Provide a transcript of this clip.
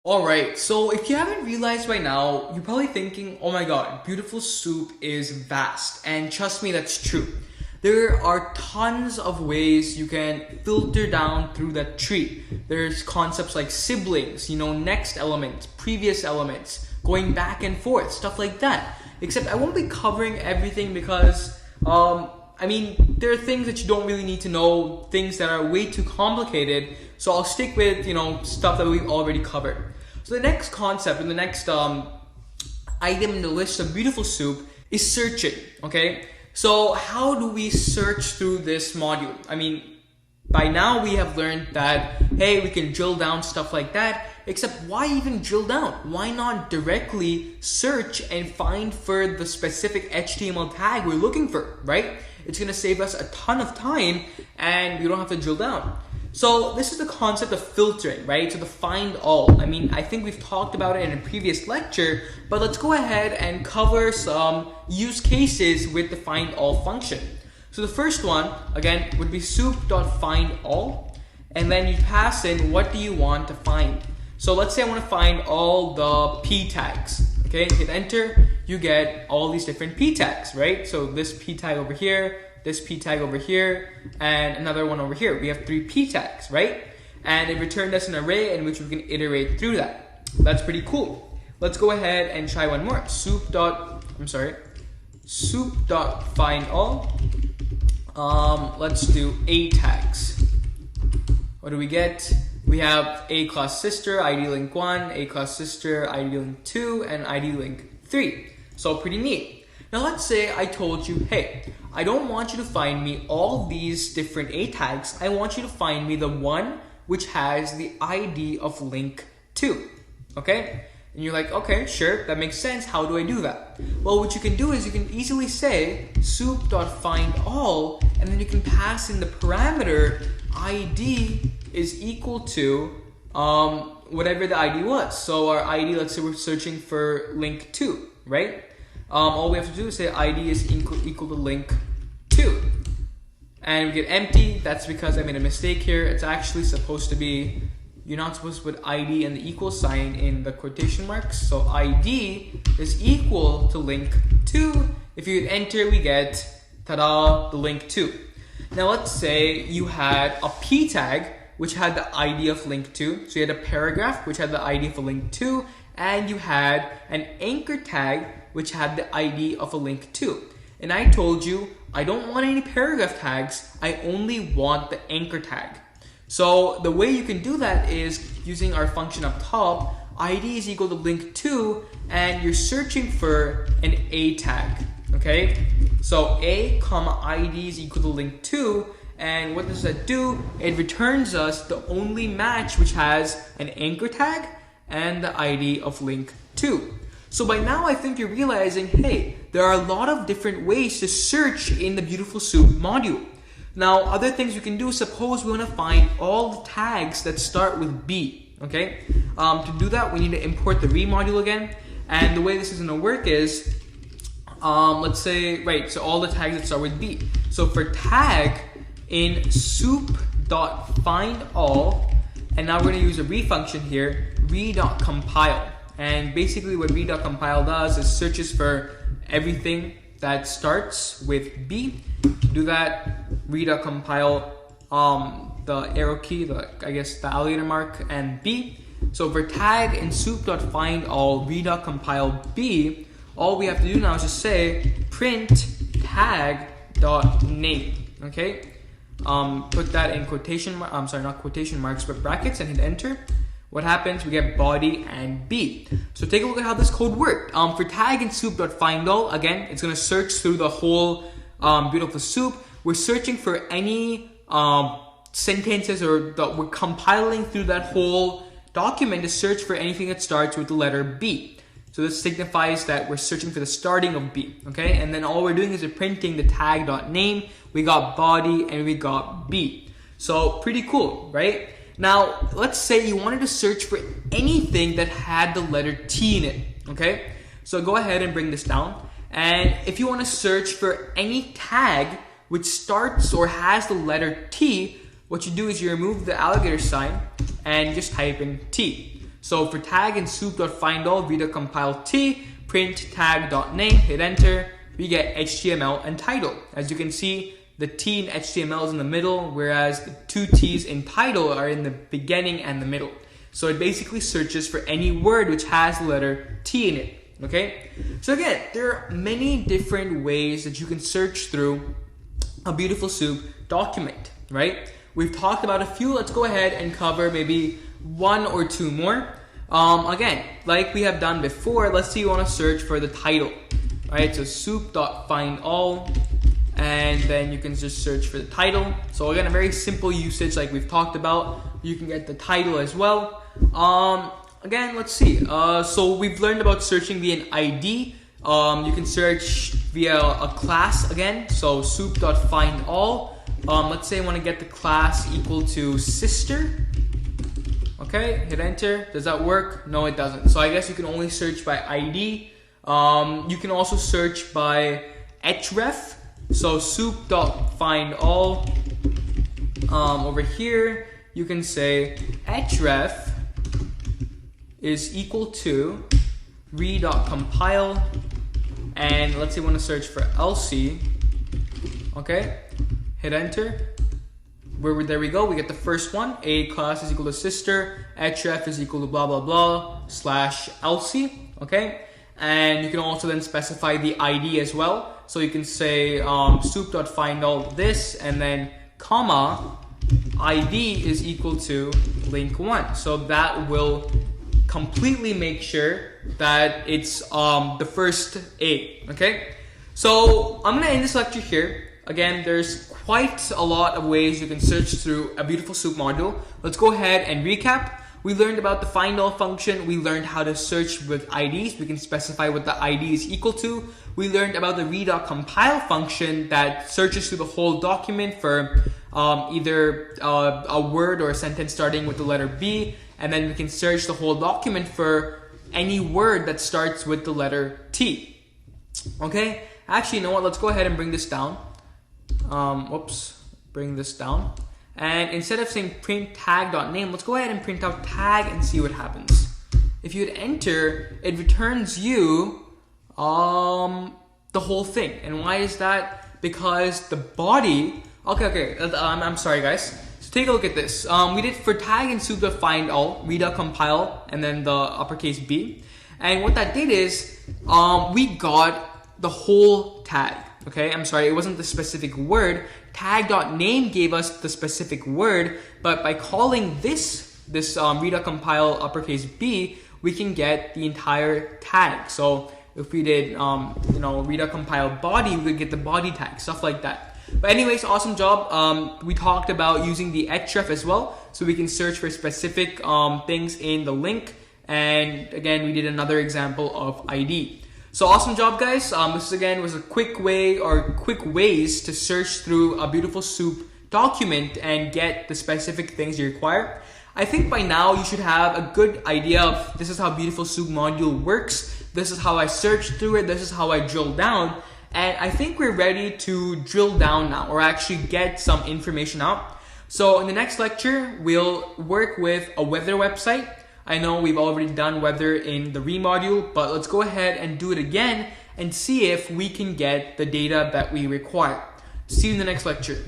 Alright, so if you haven't realized by now, you're probably thinking, oh my god, Beautiful Soup is vast. And trust me, that's true. There are tons of ways you can filter down through that tree. There's concepts like siblings, next elements, previous elements, going back and forth, stuff like that. Except I won't be covering everything because, there are things that you don't really need to know, things that are way too complicated. So I'll stick with, stuff that we've already covered. So the next concept and the next item in the list of Beautiful Soup is searching, okay? So how do we search through this module? By now we have learned that, hey, we can drill down stuff like that, except why even drill down? Why not directly search and find for the specific HTML tag we're looking for, right? It's gonna save us a ton of time and we don't have to drill down. So this is the concept of filtering, right? So the find all. I think we've talked about it in a previous lecture, but let's go ahead and cover some use cases with the find all function. So the first one, again, would be soup.findAll, and then you pass in what do you want to find. So let's say I want to find all the p tags. Okay, hit enter, you get all these different p tags, right? So this p tag over here, this p tag over here, and another one over here. We have 3 p tags, right? And it returned us an array in which we can iterate through that. That's pretty cool. Let's go ahead and try one more. Soup.findAll. Let's do a tags. What do we get? We have a class sister, ID link 1, a class sister, ID link 2, and ID link 3. So pretty neat. Now let's say I told you, hey, I don't want you to find me all these different a tags. I want you to find me the one which has the ID of link 2. Okay? And you're like, okay, sure, that makes sense. How do I do that? Well, what you can do is you can easily say soup.findAll, and then you can pass in the parameter ID is equal to whatever the ID was. So our ID, let's say we're searching for link 2, right? All we have to do is say ID is equal to link 2. And we get empty. That's because I made a mistake here. It's actually supposed to be, you're not supposed to put ID and the equal sign in the quotation marks. So ID is equal to link 2. If you hit enter, we get, ta-da, the link 2. Now let's say you had a p tag which had the ID of link 2. So you had a paragraph which had the ID of a link 2, and you had an anchor tag which had the ID of a link 2. And I told you, I don't want any paragraph tags, I only want the anchor tag. So the way you can do that is using our function up top, ID is equal to link 2, and you're searching for an a tag, okay? So a comma ID is equal to link 2, and what does that do? It returns us the only match which has an anchor tag and the ID of link 2. So by now I think you're realizing, hey, there are a lot of different ways to search in the Beautiful Soup module. Now, other things we can do, suppose we want to find all the tags that start with B, okay? To do that, we need to import the re module again. And the way this is going to work is, let's say, right, so all the tags that start with B. So for tag in soup.findAll, and now we're going to use a re function here, re.compile. And basically what re.compile does is searches for everything that starts with B. To do that, re.compile the arrow key, the alligator mark, and B. So for tag in soup.findAll re.compile B, all we have to do now is just say print tag.name. Okay? Put that in quotation not quotation marks, but brackets, and hit enter. What happens? We get body and B. So take a look at how this code worked. For tag in soup.findAll, again, it's going to search through the whole Beautiful Soup. We're searching for any sentences, or we're compiling through that whole document to search for anything that starts with the letter B. So this signifies that we're searching for the starting of B, okay? And then all we're doing is we're printing the tag.name. We got body and we got B. So pretty cool, right? Now, let's say you wanted to search for anything that had the letter T in it, okay? So go ahead and bring this down. And if you want to search for any tag which starts or has the letter T, what you do is you remove the alligator sign and just type in T. So for tag in soup.findAll, read.compile t, print tag.name, hit enter, we get HTML and title. As you can see, the T in HTML is in the middle, whereas the two T's in title are in the beginning and the middle. So it basically searches for any word which has the letter T in it. Okay? So again, there are many different ways that you can search through a Beautiful Soup document, right? We've talked about a few. Let's go ahead and cover maybe one or two more. Again, like we have done before, let's say you want to search for the title, right? So soup.findAll, and then you can just search for the title. So again, a very simple usage like we've talked about. You can get the title as well. Again, let's see. So we've learned about searching via an ID. You can search via a class again. So soup.findAll. Let's say I want to get the class equal to sister. Okay, hit enter. Does that work? No, it doesn't. So I guess you can only search by ID. You can also search by Href. So soup.findAll. Over here, you can say Href is equal to read.compile, and let's say we want to search for Elsie. Okay, hit enter. There we go. We get the first one. A class is equal to sister. Href is equal to blah blah blah / Elsie. Okay, and you can also then specify the ID as well. So you can say soup.findAll this, and then comma ID is equal to link 1. So that will completely make sure that it's the first A. Okay, so I'm gonna end this lecture here. Again, there's quite a lot of ways you can search through a Beautiful Soup module. Let's go ahead and recap. We learned about the findAll function. We learned how to search with IDs. We can specify what the ID is equal to. We learned about the read.compile function that searches through the whole document for either a word or a sentence starting with the letter B. And then we can search the whole document for any word that starts with the letter T. Okay? Actually, you know what? Let's go ahead and bring this down. Bring this down. And instead of saying print tag.name, let's go ahead and print out tag and see what happens. If you hit enter, it returns you the whole thing. And why is that? Because the body... Okay. I'm sorry, guys. So take a look at this. We did for tag and soup.findAll, read.compile, and then the uppercase B. And what that did is we got the whole tag. Okay, I'm sorry, it wasn't the specific word. Tag.name gave us the specific word, but by calling this read.compile uppercase B, we can get the entire tag. So if we did read.compile body, we would get the body tag, stuff like that. But anyways, awesome job. We talked about using the Href as well, so we can search for specific things in the link. And again, we did another example of ID. So awesome job, guys. This again was a quick ways to search through a Beautiful Soup document and get the specific things you require. I think by now you should have a good idea of this is how Beautiful Soup module works. This is how I search through it. This is how I drill down. And I think we're ready to drill down now, or actually get some information out. So in the next lecture, we'll work with a weather website. I know we've already done weather in the module, but let's go ahead and do it again and see if we can get the data that we require. See you in the next lecture.